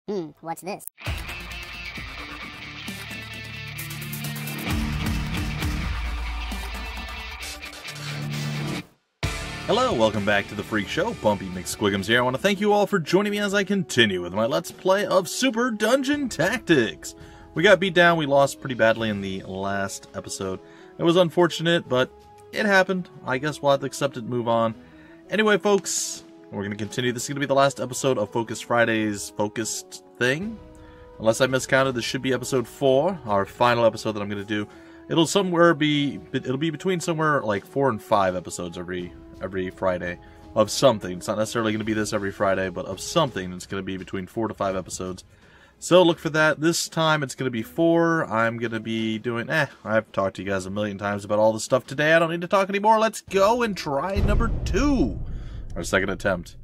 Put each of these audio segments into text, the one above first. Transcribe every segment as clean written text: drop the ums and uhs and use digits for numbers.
What's this? Hello, welcome back to the Freak Show. Bumpy McSquigums here. I want to thank you all for joining me as I continue with my Let's Play of Super Dungeon Tactics. We got beat down, we lost pretty badly in the last episode. It was unfortunate, but it happened. I guess we'll have to accept it and move on. Anyway, folks, we're going to continue. This is going to be the last episode of Focus Friday's Focused thing. Unless I miscounted, this should be episode 4, our final episode that I'm going to do. It'll be between somewhere like 4 and 5 episodes every Friday of something. It's not necessarily going to be this every Friday, but of something. It's going to be between 4 to 5 episodes. So look for that. This time it's going to be 4. I'm going to be doing, I've talked to you guys a million times about all this stuff today. I don't need to talk anymore. Let's go and try number 2. Our second attempt.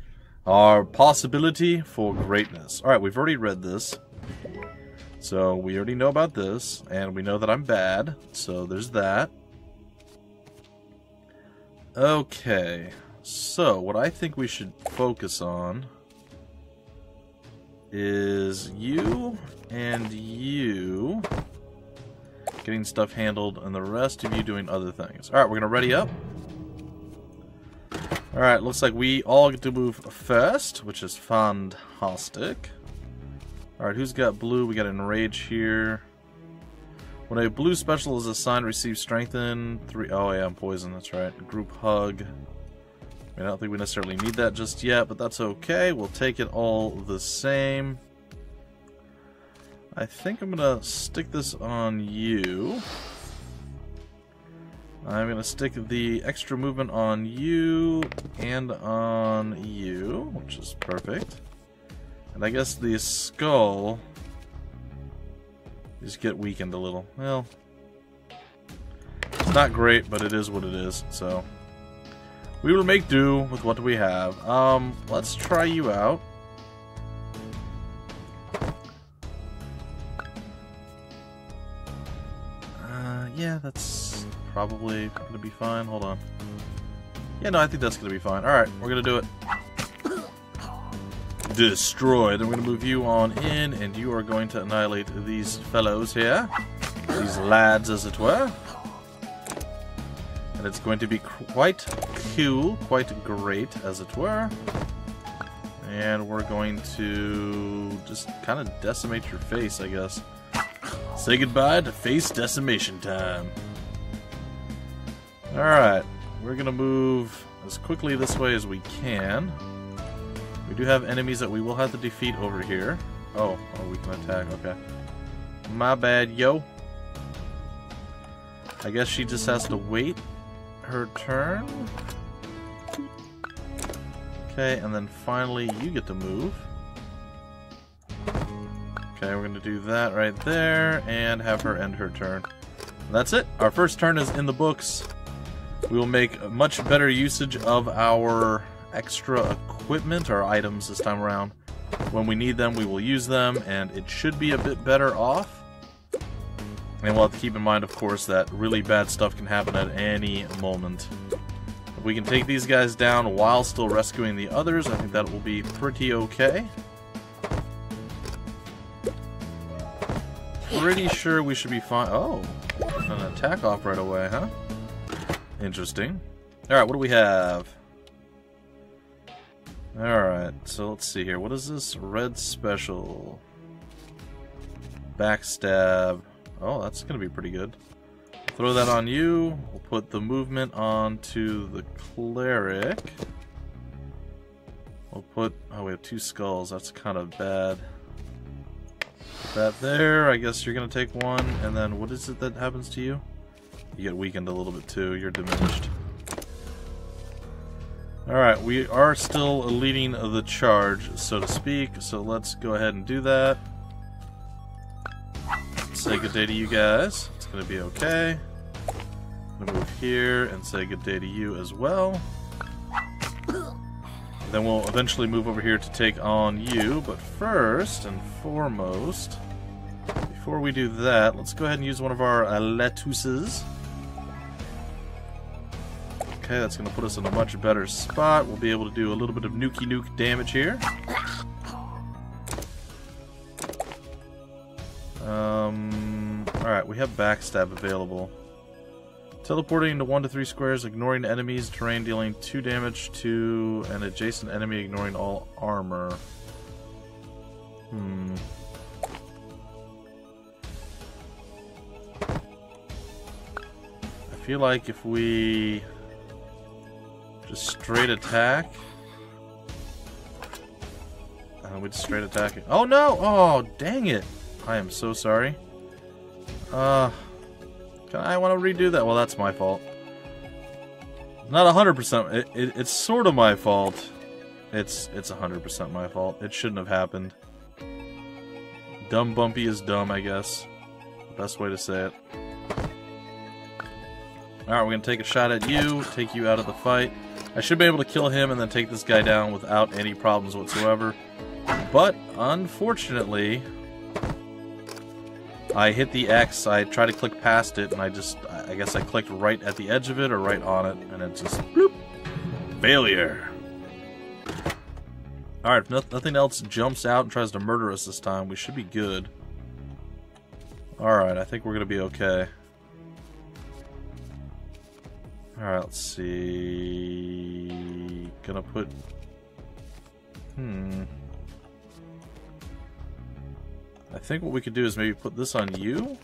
Our possibility for greatness. Alright, we've already read this. So we already know about this, and we know that I'm bad. So there's that. Okay, so what I think we should focus on is you and you getting stuff handled and the rest of you doing other things. Alright, we're going to ready up. Alright, looks like we all get to move first, which is fantastic. Alright, who's got blue? We got Enrage here. When a blue special is assigned, receive strengthen 3. Oh yeah, I'm poison. That's right. Group hug. I don't think we necessarily need that just yet, but that's okay. We'll take it all the same. I think I'm gonna stick this on you. I'm gonna stick the extra movement on you and on you, which is perfect. And I guess the skull. Just get weakened a little. Well, it's not great, but it is what it is, so we will make do with what we have. Let's try you out. Yeah, that's probably gonna be fine. Hold on. Yeah, no, I think that's gonna be fine. Alright, we're gonna do it. Destroy. Then we're going to move you on in, and you are going to annihilate these fellows here. These lads, as it were. And it's going to be quite cool, quite great, as it were. And we're going to just kind of decimate your face, I guess. Say goodbye to face decimation time. Alright, we're going to move as quickly this way as we can. We do have enemies that we will have to defeat over here. Oh, we can attack, okay. My bad, yo. I guess she just has to wait her turn. Okay, and then finally you get to move. Okay, we're gonna do that right there, and have her end her turn. And that's it. Our first turn is in the books. We will make much better usage of our extra equipment or items this time around. When we need them, we will use them, and it should be a bit better off. And we'll have to keep in mind, of course, that really bad stuff can happen at any moment. If we can take these guys down while still rescuing the others, I think that will be pretty okay. Pretty sure we should be fine. Oh, an attack off right away, huh? Interesting. Alright, what do we have? Alright, so let's see here. What is this? Red special. Backstab. Oh, that's going to be pretty good. Throw that on you. We'll put the movement onto the cleric. We'll put... Oh, we have 2 skulls. That's kind of bad. Put that there. I guess you're going to take 1. And then what is it that happens to you? You get weakened a little bit too. You're diminished. Alright, we are still leading the charge, so to speak, so let's go ahead and do that. Say good day to you guys. It's going to be okay. I'm going to move here and say good day to you as well. Then we'll eventually move over here to take on you, but first and foremost, before we do that, let's go ahead and use one of our lettuces. Okay, that's going to put us in a much better spot. We'll be able to do a little bit of nuke damage here. Alright, we have backstab available. Teleporting to 1 to 3 squares, ignoring enemies, terrain, dealing 2 damage to an adjacent enemy, ignoring all armor. I feel like if we just straight attack, we just straight attack it. Oh no! Oh, dang it! I am so sorry. I want to redo that. Well, that's my fault. Not 100%. It's sort of my fault. It's 100% my fault. It shouldn't have happened. Dumb Bumpy is dumb, I guess. Best way to say it. Alright, we're going to take a shot at you, take you out of the fight. I should be able to kill him and then take this guy down without any problems whatsoever. But, unfortunately, I hit the X, I tried to click past it, and I guess I clicked right at the edge of it or right on it, and it just, bloop, failure. Alright, if nothing else jumps out and tries to murder us this time, we should be good. Alright, I think we're going to be okay. Alright, let's see... Gonna put... I think what we could do is maybe put this on you.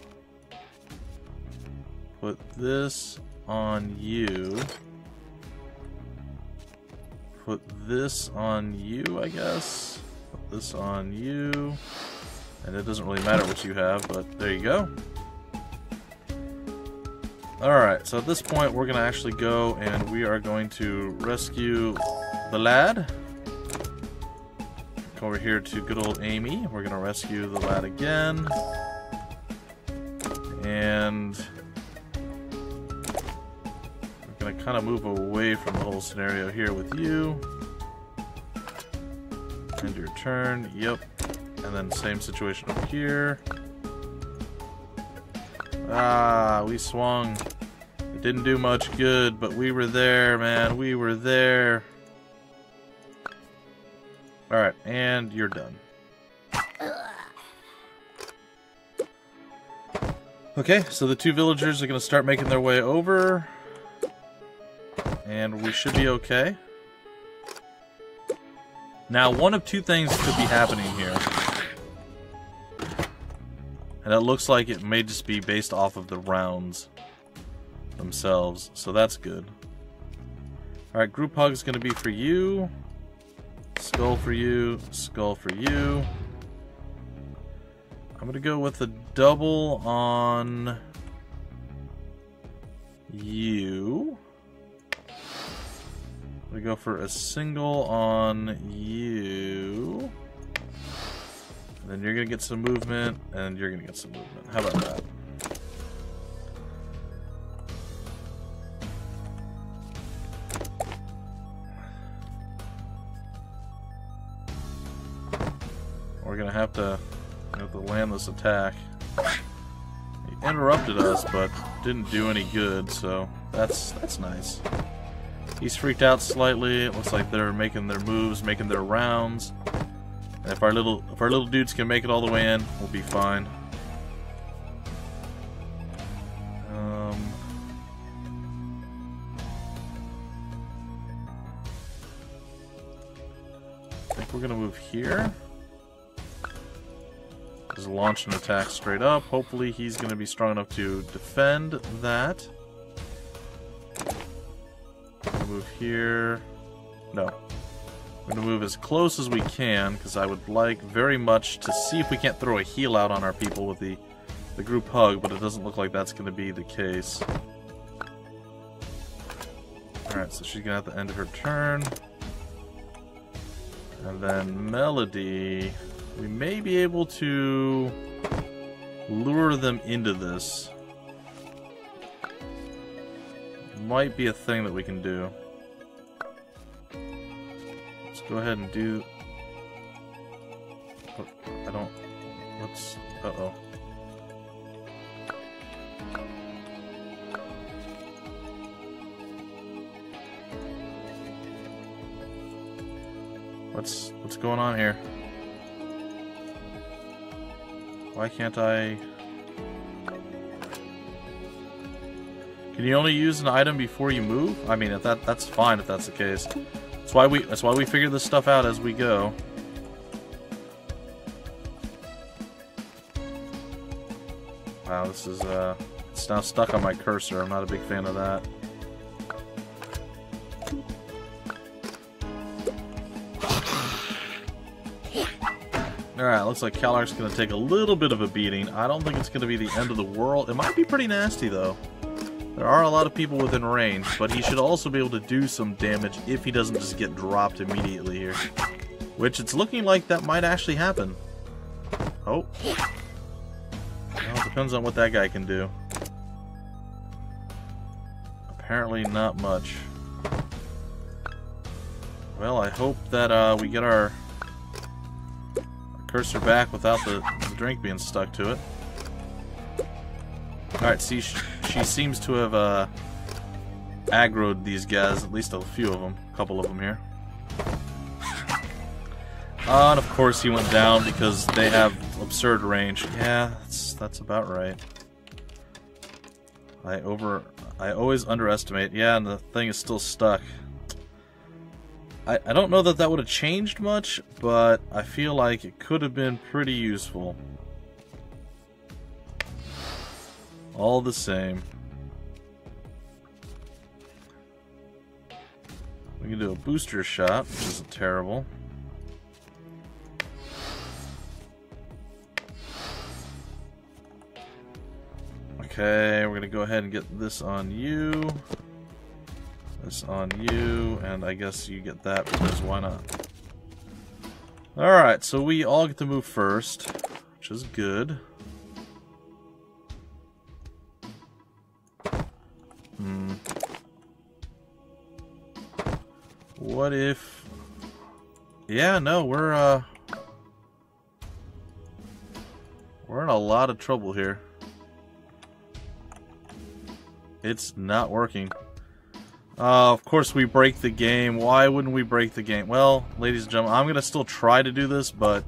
Put this on you. Put this on you, I guess. Put this on you. And it doesn't really matter what you have, but there you go. Alright, so at this point we're going to actually go and we are going to rescue the lad. Come over here to good old Amy. We're going to rescue the lad again. And we're going to kind of move away from the whole scenario here with you. End your turn. Yep. And then same situation over here. Ah, we swung. It didn't do much good, but we were there, man. We were there. Alright, and you're done. Okay, so the 2 villagers are going to start making their way over. And we should be okay. Now, one of 2 things could be happening here. And it looks like it may just be based off of the rounds themselves, so that's good. Alright, group hug is going to be for you. Skull for you. Skull for you. I'm going to go with a double on you. I'm going to go for a single on you. And then you're going to get some movement, and you're going to get some movement. How about that? We're going to have to land this attack. He interrupted us, but didn't do any good, so that's nice. He's freaked out slightly. It looks like they're making their moves, making their rounds. And if our little dudes can make it all the way in, we'll be fine. I think we're gonna move here. Just launch an attack straight up. Hopefully he's gonna be strong enough to defend that. Move here. No. We're going to move as close as we can, because I would like very much to see if we can't throw a heal out on our people with the group hug, but it doesn't look like that's going to be the case. Alright, so she's going to have to end her turn. And then Melody, we may be able to lure them into this. Might be a thing that we can do. Go ahead and do... I don't... What's... Uh-oh. What's going on here? Why can't I... Can you only use an item before you move? I mean, that's fine if that's the case. That's why we figure this stuff out as we go. Wow, this is it's now stuck on my cursor. I'm not a big fan of that. Alright, looks like Calarc's going to take a little bit of a beating. I don't think it's going to be the end of the world. It might be pretty nasty, though. There are a lot of people within range, but he should also be able to do some damage if he doesn't just get dropped immediately here. Which, it's looking like that might actually happen. Oh. Well, it depends on what that guy can do. Apparently not much. Well, I hope that we get our cursor back without the drink being stuck to it. Alright, see, she seems to have aggroed these guys, at least a few of them, a couple of them here. And of course he went down because they have absurd range. Yeah, that's about right. I always underestimate. Yeah, and the thing is still stuck. I don't know that that would have changed much, but I feel like it could have been pretty useful. All the same. We can do a booster shot, which isn't terrible. Okay, we're gonna go ahead and get this on you. This on you, and I guess you get that because why not? Alright, so we all get to move first, which is good. What if... Yeah, no, we're in a lot of trouble here. It's not working. Of course we break the game. Why wouldn't we break the game? Well, ladies and gentlemen, I'm going to still try to do this, but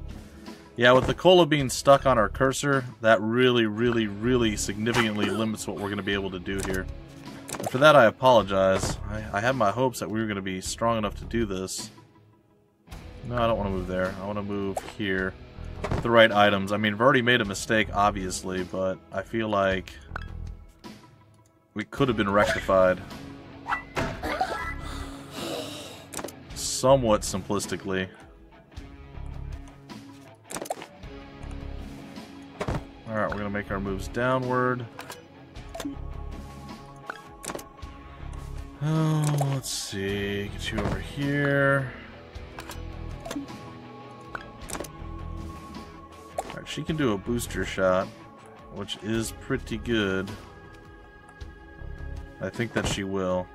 yeah, with the cola being stuck on our cursor, that really significantly limits what we're going to be able to do here. And for that, I apologize. I had my hopes that we were going to be strong enough to do this. No, I don't want to move there. I want to move here with the right items. I mean, I've already made a mistake, obviously, but I feel like we could have been rectified. Somewhat simplistically. Alright, we're going to make our moves downward. Oh, let's see. Get you over here. Alright, she can do a booster shot, which is pretty good. I think that she will.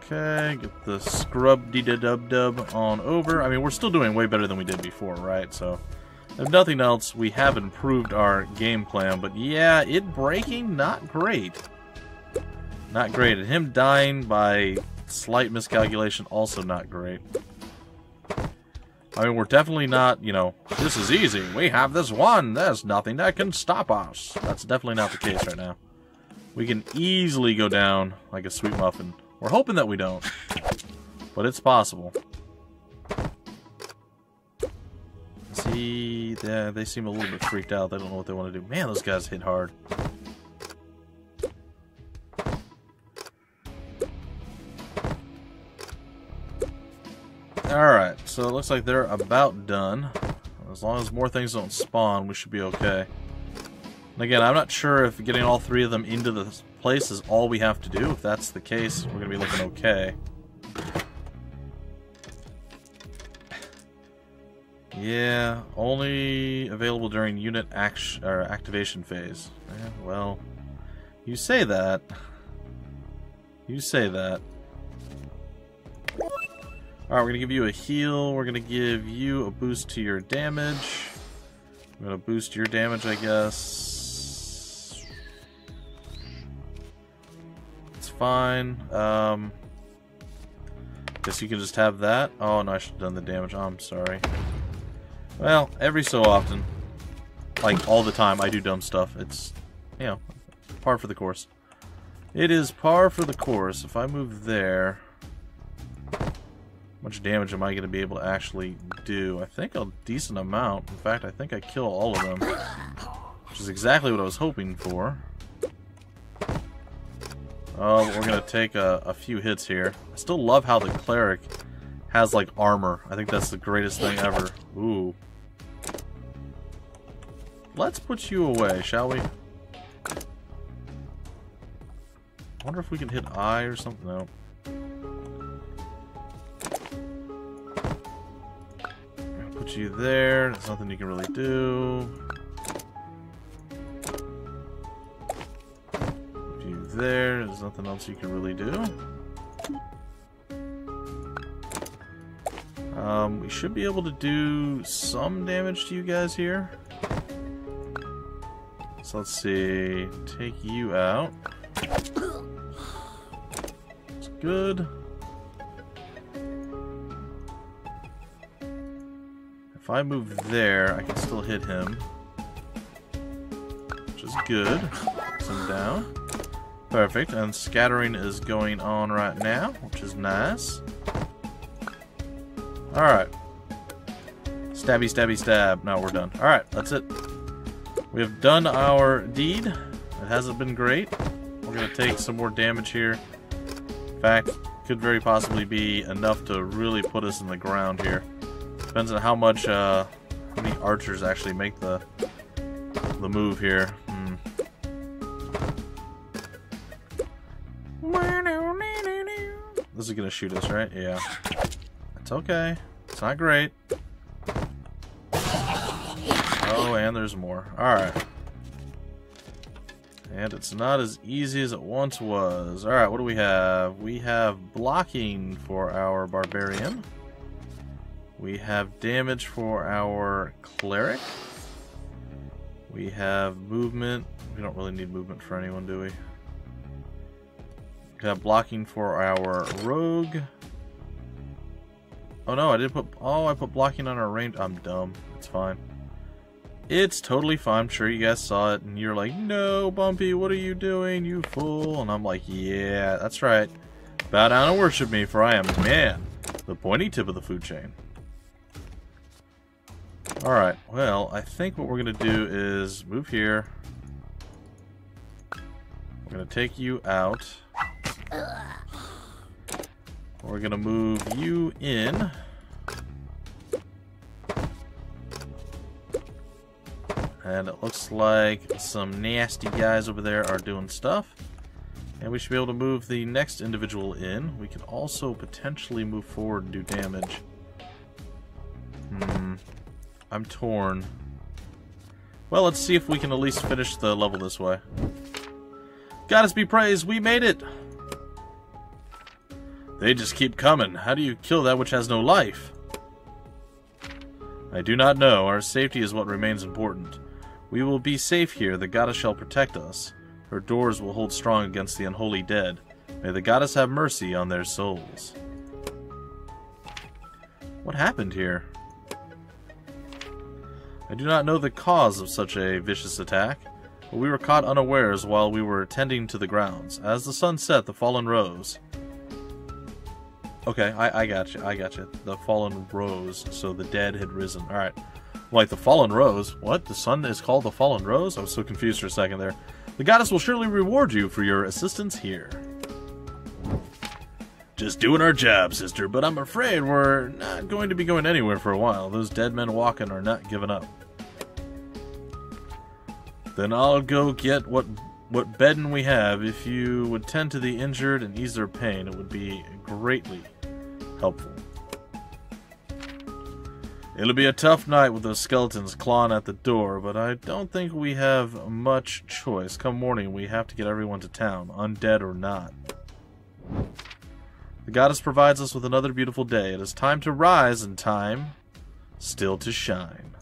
Okay, get the scrub-de-dub-dub on over. I mean, we're still doing way better than we did before, right? So, if nothing else, we have improved our game plan. But yeah, it breaking, not great. Not great. And him dying by slight miscalculation, also not great. I mean, we're definitely not, you know, this is easy. We have this one. There's nothing that can stop us. That's definitely not the case right now. We can easily go down like a sweet muffin. We're hoping that we don't, but it's possible. See, they seem a little bit freaked out. They don't know what they want to do. Man, those guys hit hard. Alright, so it looks like they're about done. As long as more things don't spawn, we should be okay. And again, I'm not sure if getting all three of them into the place is all we have to do. If that's the case, we're going to be looking okay. Yeah, only available during unit activation phase. Yeah, well, you say that. You say that. Alright, we're going to give you a heal. We're going to give you a boost to your damage. I'm going to boost your damage, I guess. Fine. Guess you can just have that. Oh, no, I should have done the damage. Oh, I'm sorry. Well, every so often. like, all the time I do dumb stuff. It's, you know, par for the course. It is par for the course. If I move there, how much damage am I going to be able to actually do? I think a decent amount. In fact, I think I kill all of them, which is exactly what I was hoping for. Oh, we're going to take a few hits here. I still love how the cleric has, like, armor. I think that's the greatest thing ever. Ooh. Let's put you away, shall we? I wonder if we can hit I or something. No. Put you there. There's nothing you can really do. Put you there. There's nothing else you can really do. We should be able to do some damage to you guys here. So let's see. Take you out. It's good. If I move there, I can still hit him, which is good. Puts him down. Perfect. And scattering is going on right now, which is nice. Alright. Stabby, stabby, stab. Now we're done. Alright, that's it. We have done our deed. It hasn't been great. We're going to take some more damage here. In fact, could very possibly be enough to really put us in the ground here. Depends on how much, how many archers actually make the move here. This is going to shoot us, right? Yeah. It's okay. It's not great. Oh, and there's more. Alright. And it's not as easy as it once was. Alright, what do we have? We have blocking for our barbarian. We have damage for our cleric. We have movement. We don't really need movement for anyone, do we? We have blocking for our rogue. Oh no, I did put... Oh, I put blocking on our range. I'm dumb. It's fine. It's totally fine. I'm sure you guys saw it, and you're like, no, Bumpy, what are you doing, you fool? And I'm like, yeah, that's right. Bow down and worship me, for I am man, the pointy tip of the food chain. Alright, well, I think what we're going to do is move here. We're going to take you out. We're going to move you in. And it looks like some nasty guys over there are doing stuff. And we should be able to move the next individual in. We can also potentially move forward and do damage. I'm torn. Well, let's see if we can at least finish the level this way. Goddess be praised, we made it! They just keep coming. How do you kill that which has no life? I do not know. Our safety is what remains important. We will be safe here. The goddess shall protect us. Her doors will hold strong against the unholy dead. May the goddess have mercy on their souls. What happened here? I do not know the cause of such a vicious attack, but we were caught unawares while we were tending to the grounds. As the sun set, the fallen rose. Okay, I got you. I got you. The fallen rose, so the dead had risen. Alright. Like the fallen rose? What? The sun is called the fallen rose? I was so confused for a second there. The goddess will surely reward you for your assistance here. Just doing our job, sister, but I'm afraid we're not going to be going anywhere for a while. Those dead men walking are not giving up. Then I'll go get what bedding we have. If you would tend to the injured and ease their pain, it would be greatly helpful. It'll be a tough night with those skeletons clawing at the door, but I don't think we have much choice. Come morning, we have to get everyone to town, undead or not. The goddess provides us with another beautiful day. It is time to rise and time still to shine.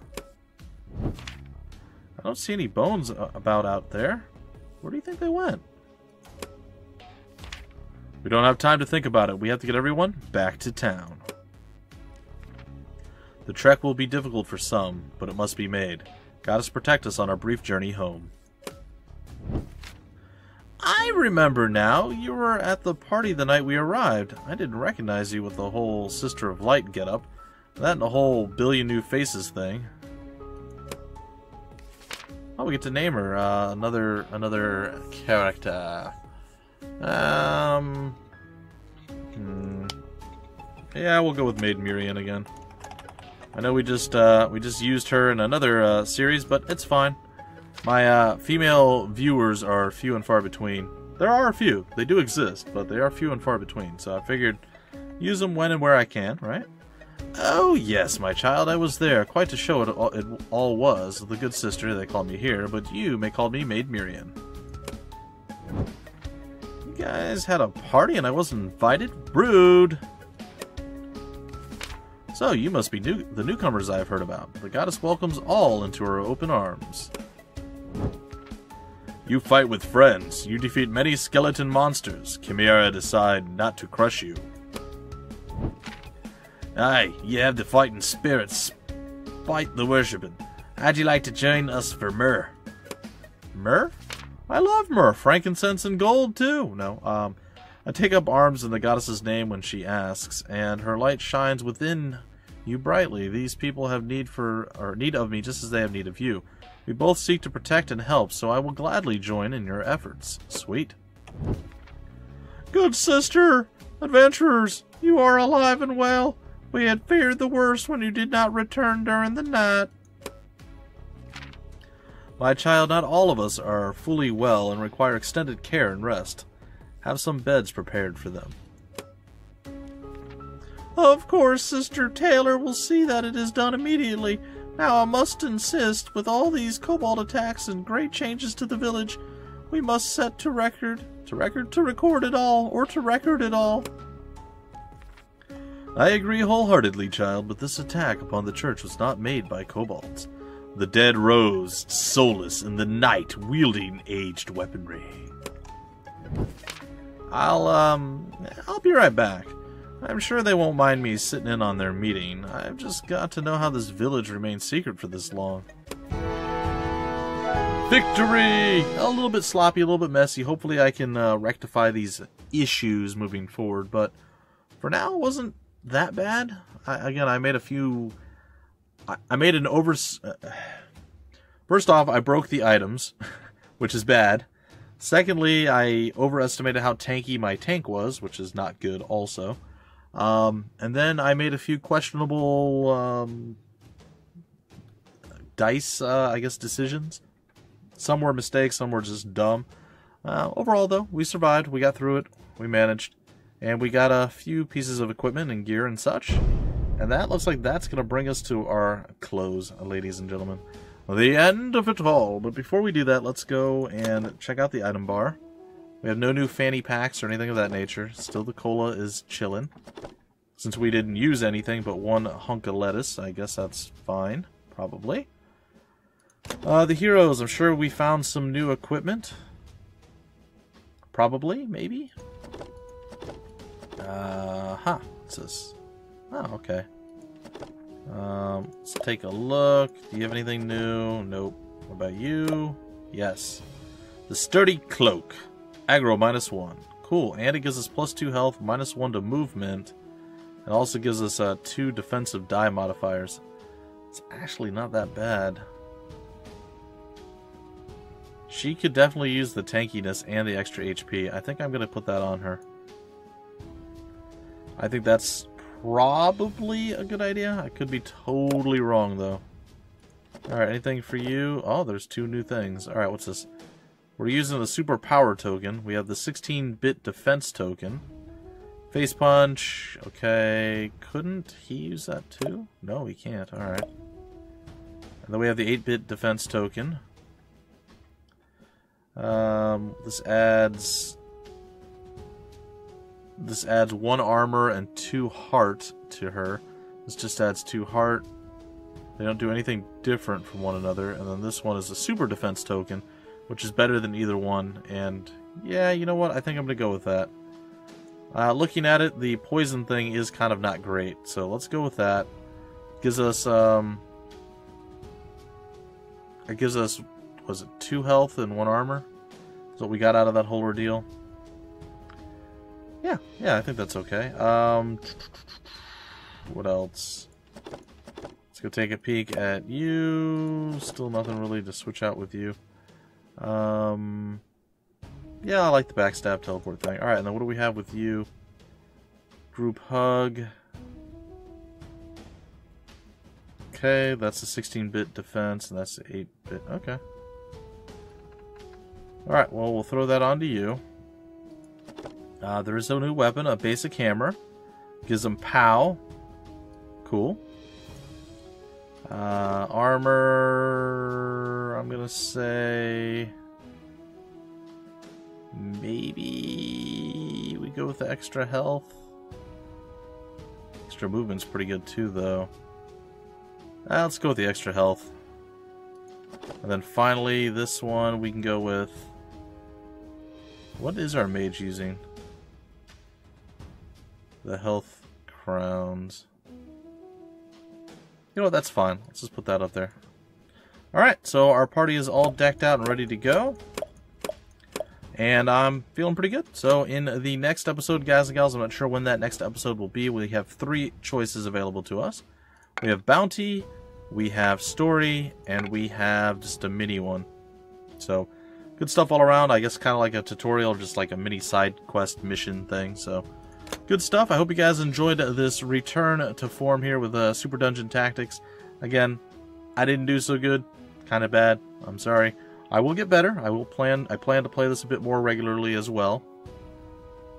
I don't see any bones about out there. Where do you think they went? We don't have time to think about it. We have to get everyone back to town. The trek will be difficult for some, but it must be made. Goddess, protect us on our brief journey home. I remember now. You were at the party the night we arrived. I didn't recognize you with the whole Sister of Light getup. That and the whole billion new faces thing. Oh, we get to name her. Another character. Yeah, we'll go with Maid Miriam again. I know we just used her in another series, but it's fine. My female viewers are few and far between. There are a few. They do exist, but they are few and far between. So I figured use them when and where I can, right? Oh yes, my child, I was there. Quite to show it all was. The good sister, they call me here, but you may call me Maid Miriam. You guys had a party and I wasn't invited? Rude! So, you must be the newcomers I've heard about. The goddess welcomes all into her open arms. You fight with friends. You defeat many skeleton monsters. Chimera decide not to crush you. Aye, you have the fighting spirits. Spite the worshipping. How'd you like to join us for myrrh? Myrrh? I love myrrh. Frankincense and gold, too. No, I take up arms in the goddess's name when she asks, and her light shines within you brightly. These people have need of me just as they have need of you. We both seek to protect and help, so I will gladly join in your efforts. Sweet. Good sister! Adventurers, you are alive and well. We had feared the worst when you did not return during the night. My child, not all of us are fully well and require extended care and rest. Have some beds prepared for them. Of course, Sister Taylor will see that it is done immediately. Now I must insist, with all these kobold attacks and great changes to the village, we must set to record it all. I agree wholeheartedly, child, but this attack upon the church was not made by kobolds. The dead rose, soulless in the night, wielding aged weaponry. I'll be right back. I'm sure they won't mind me sitting in on their meeting. I've just got to know how this village remained secret for this long. Victory! A little bit sloppy, a little bit messy. Hopefully I can rectify these issues moving forward, but for now it wasn't that bad. I made a few... I made an First off, I broke the items, which is bad. Secondly, I overestimated how tanky my tank was, which is not good also. And then I made a few questionable dice, I guess, decisions. Some were mistakes, some were just dumb. Overall, though, we survived. We got through it. We managed. And we got a few pieces of equipment and gear and such. And that looks like that's going to bring us to our close, ladies and gentlemen. The end of it all. But before we do that, let's go and check out the item bar. We have no new fanny packs or anything of that nature. Still, the cola is chillin'. Since we didn't use anything but one hunk of lettuce, I guess that's fine. Probably. The heroes, I'm sure we found some new equipment. Probably, maybe. What's this? Oh, okay. Let's take a look. Do you have anything new? Nope. What about you? Yes. The Sturdy Cloak. Aggro -1. Cool. And it gives us +2 health, -1 to movement. It also gives us 2 defensive die modifiers. It's actually not that bad. She could definitely use the tankiness and the extra HP. I think I'm going to put that on her. I think that's probably a good idea. I could be totally wrong, though. Alright, anything for you? Oh, there's 2 new things. Alright, what's this? We're using the super power token. We have the 16-bit defense token. Face punch. Okay. Couldn't he use that too? No, he can't. Alright. And then we have the 8-bit defense token. This adds 1 armor and 2 heart to her. This just adds 2 heart. They don't do anything different from one another. And then this one is a super defense token, which is better than either one. And yeah, you know what? I think I'm going to go with that. Looking at it, the poison thing is kind of not great. So let's go with that. Gives us it gives us, was it 2 health and 1 armor? That's what we got out of that whole ordeal. Yeah, I think that's okay. What else? Let's go take a peek at you. Still nothing really to switch out with you. Yeah, I like the backstab teleport thing. Alright, and then what do we have with you? Group hug. Okay, that's a 16-bit defense, and that's 8-bit. Okay. Alright, well, we'll throw that onto you. There is a new weapon, a basic hammer. Gives them POW. Cool. Armor, I'm gonna say maybe we go with the extra health. Extra movement's pretty good too, though. Let's go with the extra health. And then finally, this one we can go with... What is our mage using? The health crowns. You know what, that's fine. Let's just put that up there. Alright, so our party is all decked out and ready to go. And I'm feeling pretty good. So in the next episode, guys and gals, I'm not sure when that next episode will be. We have 3 choices available to us. We have Bounty, we have Story, and we have just a mini one. So, good stuff all around. I guess kind of like a tutorial, just like a mini side quest mission thing. So, good stuff. I hope you guys enjoyed this return to form here with Super Dungeon Tactics. Again, I didn't do so good. Kind of bad. I'm sorry. I will get better. I plan to play this a bit more regularly as well.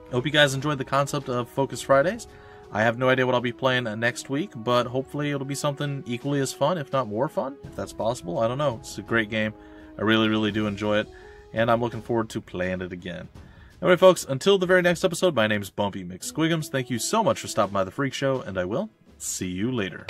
I hope you guys enjoyed the concept of Focus Fridays. I have no idea what I'll be playing next week, but hopefully it'll be something equally as fun, if not more fun, if that's possible. I don't know. It's a great game. I really, really do enjoy it, and I'm looking forward to playing it again. Anyway, folks, until the very next episode, my name's Bumpy McSquigums. Thank you so much for stopping by the Freak Show, and I will see you later.